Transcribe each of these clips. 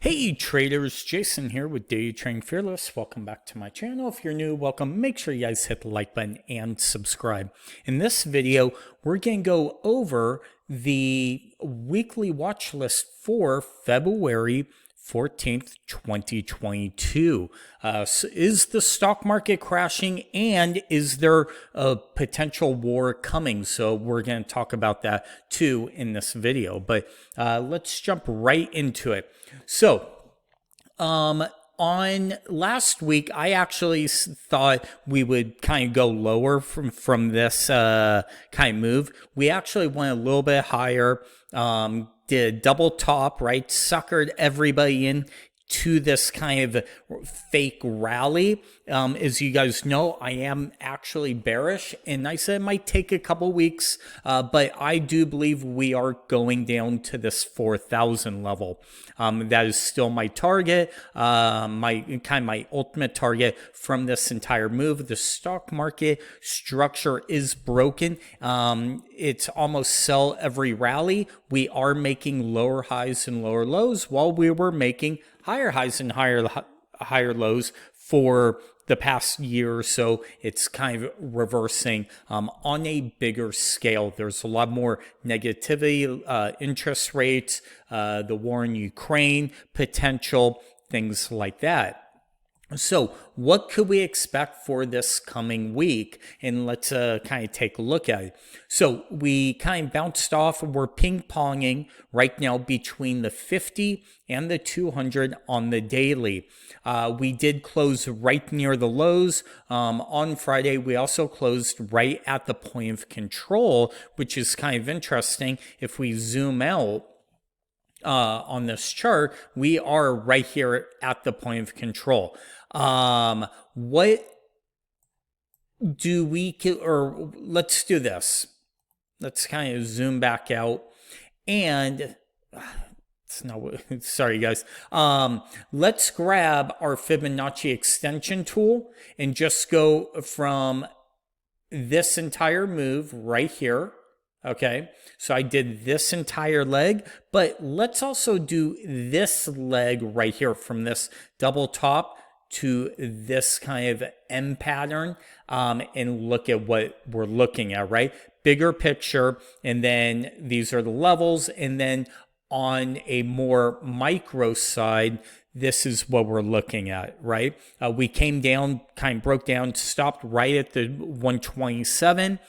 Hey traders, Jason here with Day Trading Fearless. Welcome back to my channel. If you're new, welcome. Make sure you guys hit the like button and subscribe. In this video, we're going to go over the weekly watch list for February 14th, 2022. So is the stock market crashing and is there a potential war coming? So we're going to talk about that too in this video, but let's jump right into it. So, on last week, I actually thought we would kind of go lower from this kind of move. We actually went a little bit higher, did a double top, right? Suckered everybody in to this kind of fake rally. As you guys know, I am actually bearish, and I said it might take a couple weeks, but I do believe we are going down to this 4,000 level. That is still my target, my ultimate target from this entire move. The stock market structure is broken. It's almost sell every rally. We are making lower highs and lower lows while we were making higher highs and higher lows for the past year or so. It's kind of reversing on a bigger scale. There's a lot more negativity, interest rates, the war in Ukraine, potential things like that. So what could we expect for this coming week? And let's kind of take a look at it. So we kind of bounced off. We're ping-ponging right now between the 50 and the 200 on the daily. We did close right near the lows on Friday. We also closed right at the point of control, which is kind of interesting. If we zoom out, on this chart, we are right here at the point of control. What do we, or let's do this. Let's kind of zoom back out and it's not what, sorry guys. Let's grab our Fibonacci extension tool and just go from this entire move right here. Okay, so I did this entire leg, but let's also do this leg right here from this double top to this kind of M pattern, and look at what we're looking at, right? Bigger picture, and then these are the levels, and then on a more micro side, this is what we're looking at, right? We came down, kind of broke down, stopped right at the 127.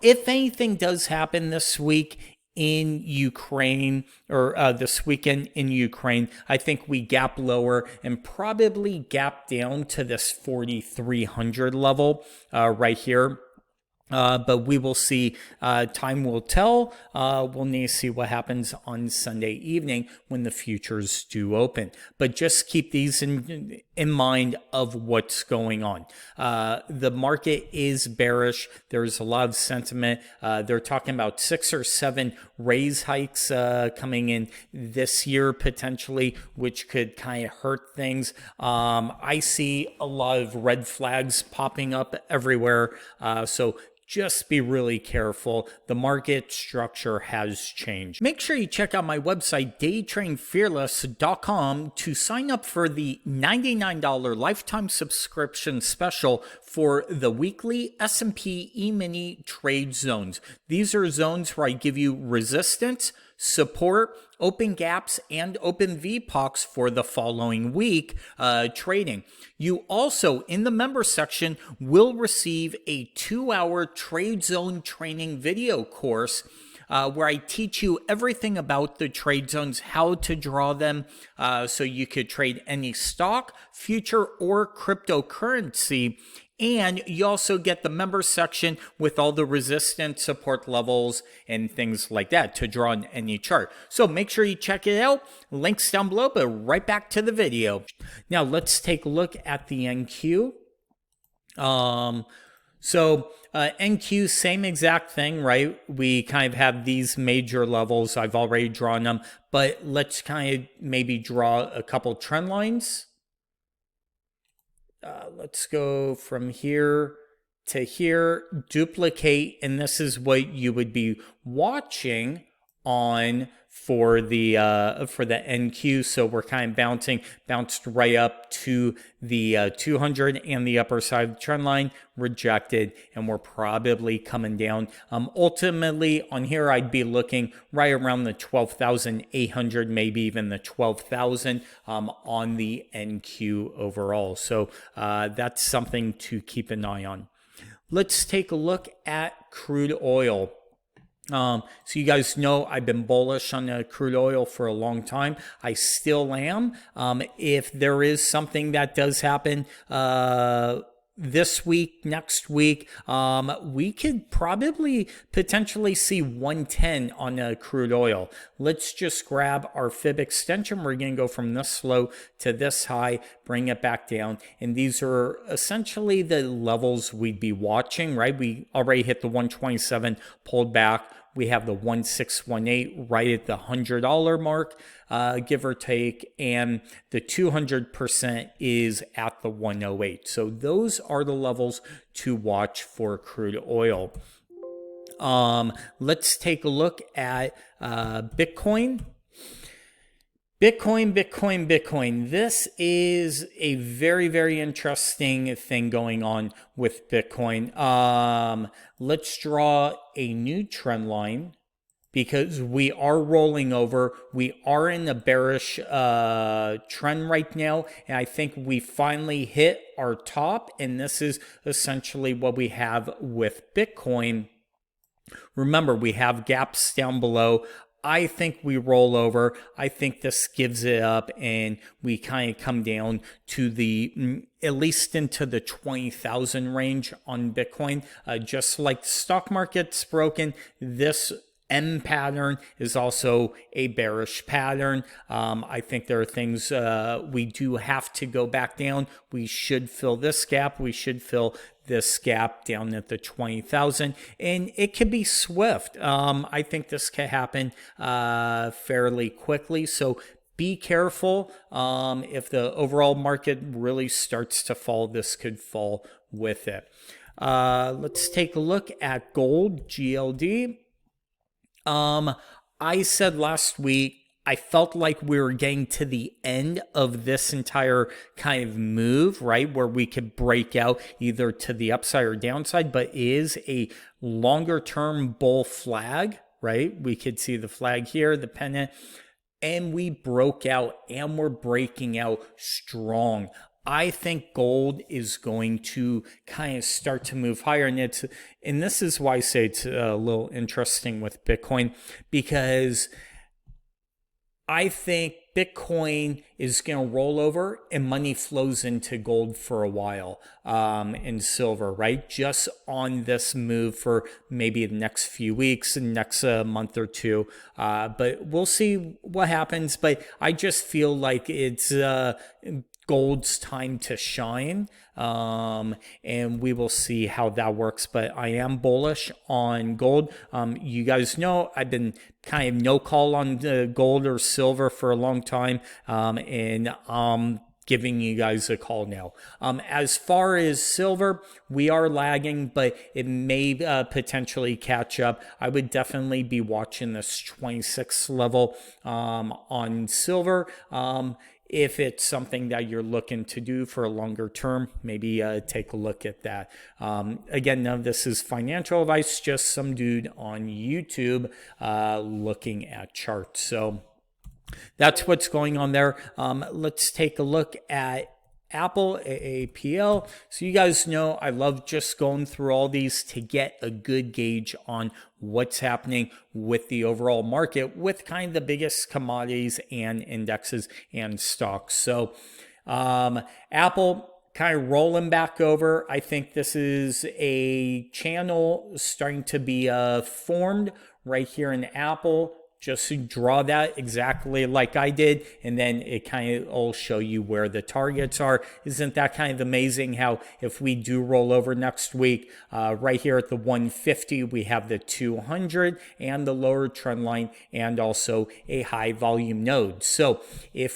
If anything does happen this week in Ukraine or this weekend in Ukraine, I think we gap lower and probably gap down to this 4,300 level right here. But we will see. Time will tell. We'll need to see what happens on Sunday evening when the futures do open. But just keep these in mind of what's going on. The market is bearish. There's a lot of sentiment. They're talking about 6 or 7 raise hikes coming in this year potentially, which could kind of hurt things. I see a lot of red flags popping up everywhere. So just be really careful. The market structure has changed. Make sure you check out my website, daytradingfearless.com, to sign up for the $99 lifetime subscription special for the weekly S&P Emini trade zones. These are zones where I give you resistance, support, open gaps, and open VPOCs for the following week trading. You also, in the member section, will receive a 2-hour trade zone training video course where I teach you everything about the trade zones, how to draw them, so you could trade any stock, future, or cryptocurrency. And you also get the member section with all the resistance support levels and things like that to draw on any chart. So make sure you check it out. Links down below, but right back to the video. Now let's take a look at the NQ. NQ, same exact thing, right? We kind of have these major levels. I've already drawn them, but let's kind of maybe draw a couple trend lines. Let's go from here to here, duplicate, and this is what you would be watching on for the NQ. So we're kind of bounced right up to the 200 and the upper side of the trend line, rejected, and we're probably coming down. Ultimately on here, I'd be looking right around the 12,800, maybe even the 12,000 on the NQ overall. So that's something to keep an eye on. Let's take a look at crude oil. So you guys know I've been bullish on crude oil for a long time. I still am. If there is something that does happen this week, next week, we could probably potentially see 110 on crude oil. Let's just grab our fib extension. We're going to go from this low to this high, bring it back down. And these are essentially the levels we'd be watching, right? We already hit the 127, pulled back. We have the 1618 right at the $100 mark, give or take, and the 200% is at the 108. So those are the levels to watch for crude oil. Let's take a look at Bitcoin. Bitcoin. This is a very, very interesting thing going on with Bitcoin. Let's draw a new trend line because we are rolling over. We are in a bearish trend right now. And I think we finally hit our top. And this is essentially what we have with Bitcoin. Remember, we have gaps down below. I think we roll over. I think this gives it up and we kind of come down to the, at least into the 20,000 range on Bitcoin. Just like the stock market's broken, this M pattern is also a bearish pattern. I think there are things we do have to go back down. We should fill this gap. We should fill this gap down at the 20,000, and it could be swift. I think this can happen fairly quickly. So be careful. If the overall market really starts to fall, this could fall with it. Let's take a look at gold, GLD. I said last week, I felt like we were getting to the end of this entire kind of move, right? Where we could break out either to the upside or downside, but is a longer term bull flag, right? We could see the flag here, the pennant, and we broke out and we're breaking out strong. I think gold is going to kind of start to move higher, and this is why I say it's a little interesting with Bitcoin, because I think Bitcoin is going to roll over and money flows into gold for a while, and silver, right? Just on this move for maybe the next few weeks and next month or two. But we'll see what happens. But I just feel like it's gold's time to shine, and we will see how that works. But I am bullish on gold. You guys know I've been kind of no call on gold or silver for a long time, and I'm giving you guys a call now. As far as silver, we are lagging, but it may potentially catch up. I would definitely be watching this 26 level on silver. If it's something that you're looking to do for a longer term, maybe take a look at that. Again, none of this is financial advice, just some dude on YouTube looking at charts. So that's what's going on there. Let's take a look at Apple, AAPL. So you guys know I love just going through all these to get a good gauge on what's happening with the overall market with kind of the biggest commodities and indexes and stocks. So Apple kind of rolling back over. I think this is a channel starting to be formed right here in Apple. Just draw that exactly like I did, and then it kind of will show you where the targets are. Isn't that kind of amazing how if we do roll over next week, right here at the 150, we have the 200 and the lower trend line and also a high volume node. So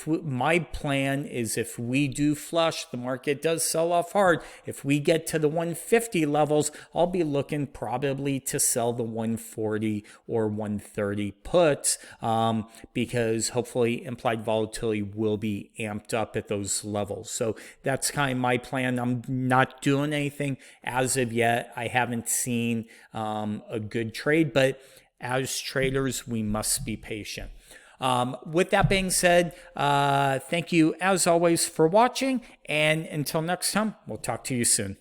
my plan is if we do flush, the market does sell off hard. If we get to the 150 levels, I'll be looking probably to sell the 140 or 130 put. puts, because hopefully implied volatility will be amped up at those levels. So that's kind of my plan. I'm not doing anything as of yet. I haven't seen a good trade, but as traders, we must be patient. With that being said, thank you as always for watching, and until next time, we'll talk to you soon.